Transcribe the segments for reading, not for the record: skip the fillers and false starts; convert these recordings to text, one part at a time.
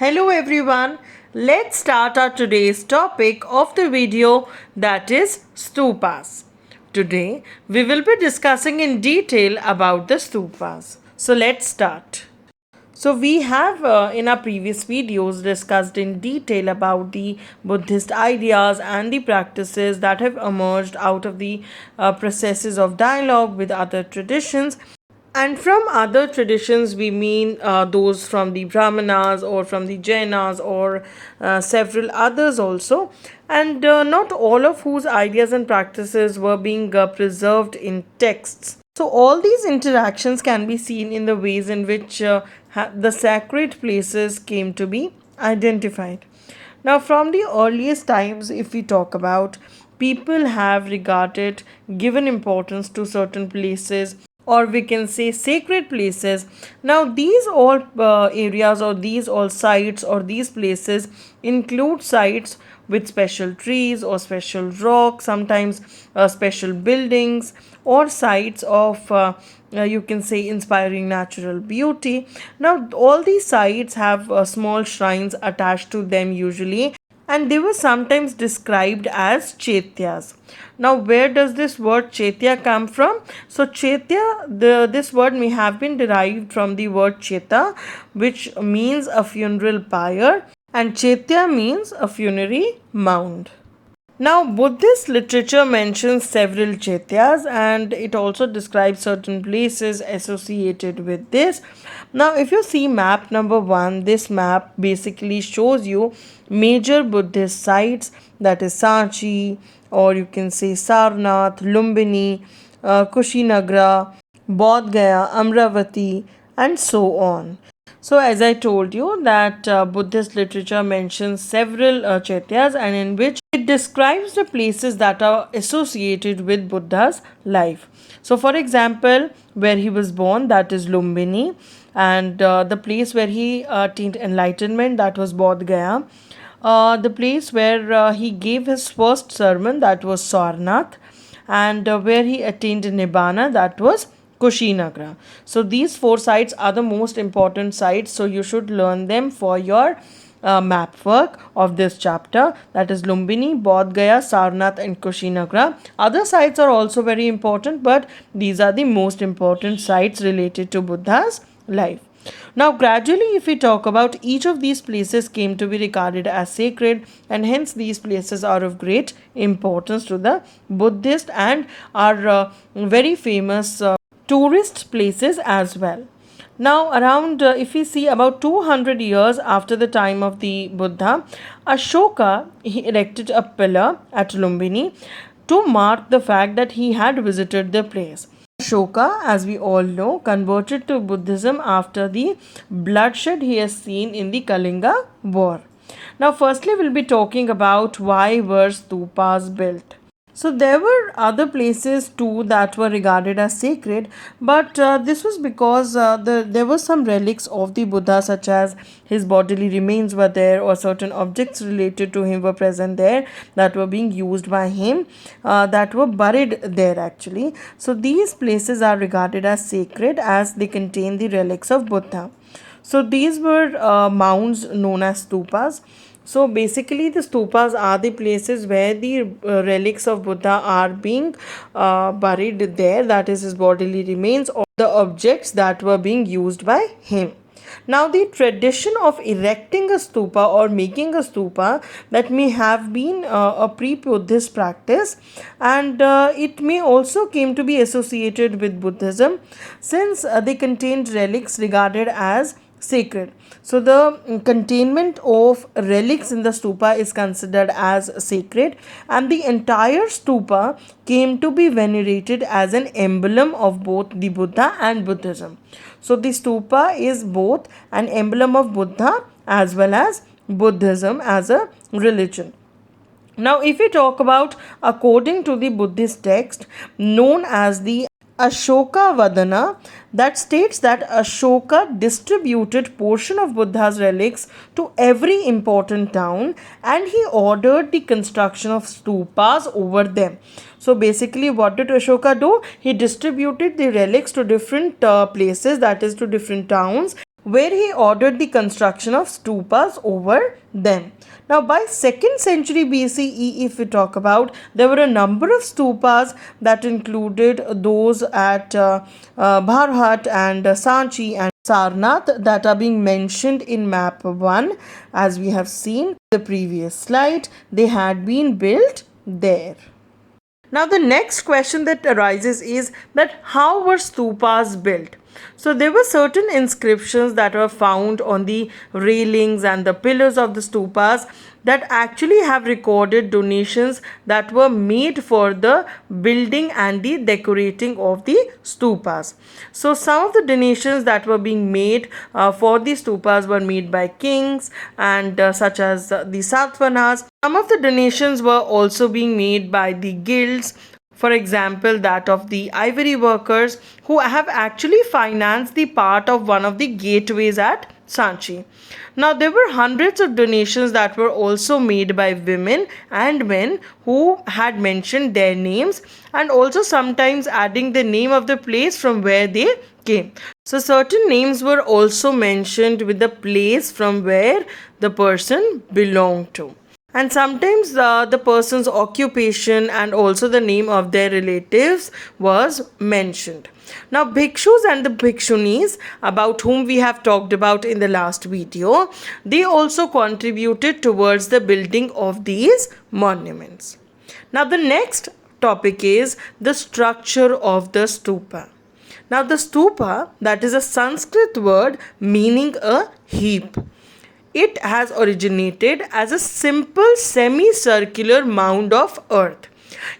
Hello everyone. Let's start our today's topic of the video, that is stupas. Today we will be discussing in detail about the stupas. So let's start. So we have in our previous videos discussed in detail about the Buddhist ideas and the practices that have emerged out of the processes of dialogue with other traditions. And from other traditions, we mean those from the Brahmanas or from the Jainas or several others also. And not all of whose ideas and practices were being preserved in texts. So, all these interactions can be seen in the ways in which the sacred places came to be identified. Now, from the earliest times, if we talk about, people have regarded, given importance to certain places, or we can say sacred places. Now these all areas or these all sites or these places include sites with special trees or special rocks, sometimes special buildings, or sites of you can say inspiring natural beauty. Now all these sites have small shrines attached to them usually, and they were sometimes described as chaityas. Now, where does this word chaitya come from? So, chaitya, this word may have been derived from the word cheta, which means a funeral pyre, and chaitya means a funerary mound. Now, Buddhist literature mentions several chaityas and it also describes certain places associated with this. Now, if you see map number 1, this map basically shows you major Buddhist sites, that is Sanchi, or you can say Sarnath, Lumbini, Kushinagra, Bodh Gaya, Amravati, and so on. So, as I told you, that Buddhist literature mentions several chaityas and in which it describes the places that are associated with Buddha's life. So, for example, where he was born, that is Lumbini, and the place where he attained enlightenment, that was Bodh Gaya. The place where he gave his first sermon, that was Sarnath, and where he attained Nibbana, that was Kushinagra. So these four sites are the most important sites, so you should learn them for your map work of this chapter, that is Lumbini, Bodh Gaya, Sarnath, and Kushinagra. Other sites are also very important, but these are the most important sites related to Buddha's life. Now, gradually, if we talk about, each of these places came to be regarded as sacred, and hence these places are of great importance to the Buddhist and are very famous tourist places as well. Now, around, if we see about 200 years after the time of the Buddha, Ashoka, he erected a pillar at Lumbini to mark the fact that he had visited the place. Ashoka, as we all know, converted to Buddhism after the bloodshed he has seen in the Kalinga war. Now, firstly, we'll be talking about why were stupas built. So there were other places too that were regarded as sacred, but this was because there were some relics of the Buddha, such as his bodily remains were there, or certain objects related to him were present there that were being used by him, that were buried there actually. So these places are regarded as sacred as they contain the relics of Buddha. So these were mounds known as stupas. So basically, the stupas are the places where the relics of Buddha are being buried there, that is, his bodily remains or the objects that were being used by him. Now, the tradition of erecting a stupa or making a stupa, that may have been a pre-Buddhist practice, and it may also came to be associated with Buddhism, since they contained relics regarded as sacred. So the containment of relics in the stupa is considered as sacred, and the entire stupa came to be venerated as an emblem of both the Buddha and Buddhism. So the stupa is both an emblem of Buddha as well as Buddhism as a religion. Now, if we talk about, according to the Buddhist text known as the Ashoka Vadana, that states that Ashoka distributed portion of Buddha's relics to every important town, and he ordered the construction of stupas over them. So basically, what did Ashoka do? He distributed the relics to different places, that is to different towns, where he ordered the construction of stupas over them. Now, by 2nd century BCE, if we talk about, there were a number of stupas that included those at Bharhat and Sanchi and Sarnath that are being mentioned in map 1. As we have seen the previous slide, they had been built there. Now the next question that arises is that how were stupas built? So there were certain inscriptions that were found on the railings and the pillars of the stupas that actually have recorded donations that were made for the building and the decorating of the stupas. So some of the donations that were being made for the stupas were made by kings and such as the Satvanas. Some of the donations were also being made by the guilds, for example that of the ivory workers, who have actually financed the part of one of the gateways at Sanchi. Now there were hundreds of donations that were also made by women and men who had mentioned their names and also sometimes adding the name of the place from where they came. So certain names were also mentioned with the place from where the person belonged to. And sometimes the person's occupation and also the name of their relatives was mentioned. Now, bhikshus and the bhikshunis, about whom we have talked about in the last video, they also contributed towards the building of these monuments. Now, the next topic is the structure of the stupa. Now, the stupa, that is a Sanskrit word meaning a heap. It has originated as a simple semicircular mound of earth.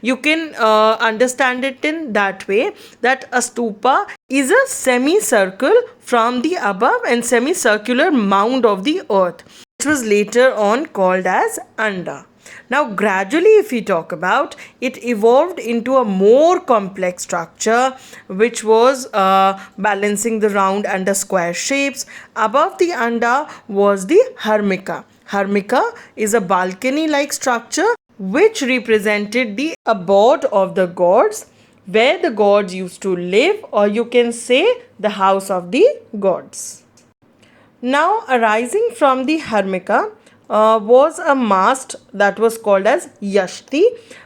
You can understand it in that way that a stupa is a semicircle from the above and semicircular mound of the earth, which was later on called as Anda. Now, gradually, if we talk about, it evolved into a more complex structure, which was balancing the round and the square shapes. Above the Anda was the Harmika. Harmika is a balcony-like structure which represented the abode of the gods, where the gods used to live, or you can say the house of the gods. Now, arising from the Harmika, was a mast that was called as Yashti.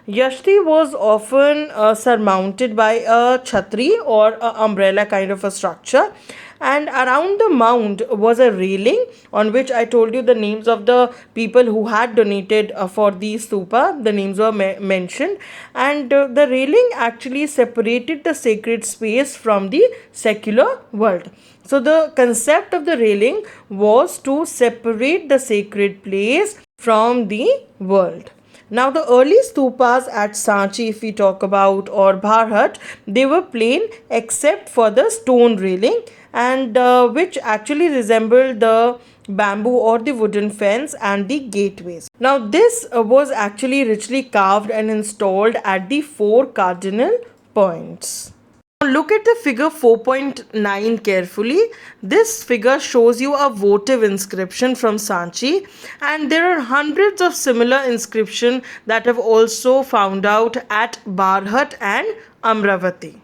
Yashti was often surmounted by a chhatri or a umbrella kind of a structure, and around the mound was a railing on which I told you the names of the people who had donated for the stupa. The names were mentioned, and the railing actually separated the sacred space from the secular world. So the concept of the railing was to separate the sacred place from the world. Now the early stupas at Sanchi, if we talk about, or Bharhat, they were plain except for the stone railing, and which actually resembled the bamboo or the wooden fence and the gateways. Now this was actually richly carved and installed at the 4 cardinal points. Now look at the figure 4.9 carefully. This figure shows you a votive inscription from Sanchi, and there are hundreds of similar inscriptions that have also found out at Bharhat and Amravati.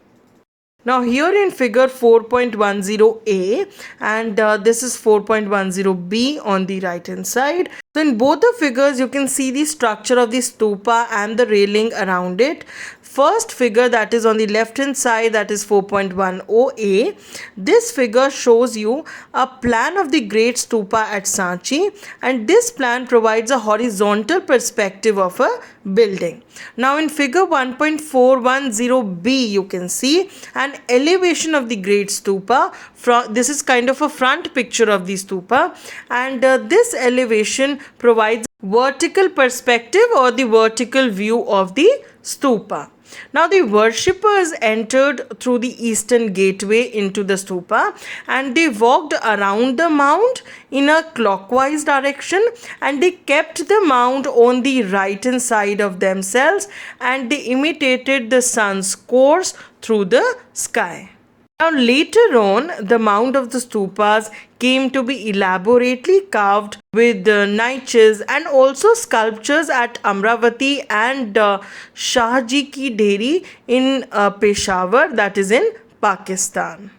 Now here in figure 4.10a and this is 4.10b on the right hand side. So in both the figures you can see the structure of the stupa and the railing around it. First figure, that is on the left hand side, that is 4.10a. This figure shows you a plan of the great stupa at Sanchi, and this plan provides a horizontal perspective of a building. Now in figure 1.410b you can see an elevation of the great stupa. This is kind of a front picture of the stupa, and this elevation provides vertical perspective or the vertical view of the stupa. Now the worshippers entered through the eastern gateway into the stupa, and they walked around the mound in a clockwise direction, and they kept the mound on the right hand side of themselves, and they imitated the sun's course through the sky. Now later on, the mound of the stupas came to be elaborately carved with niches and also sculptures at Amravati and Shahji Ki Dheri in Peshawar, that is in Pakistan.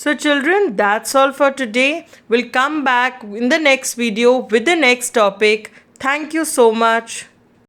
So children, that's all for today. We'll come back in the next video with the next topic. Thank you so much.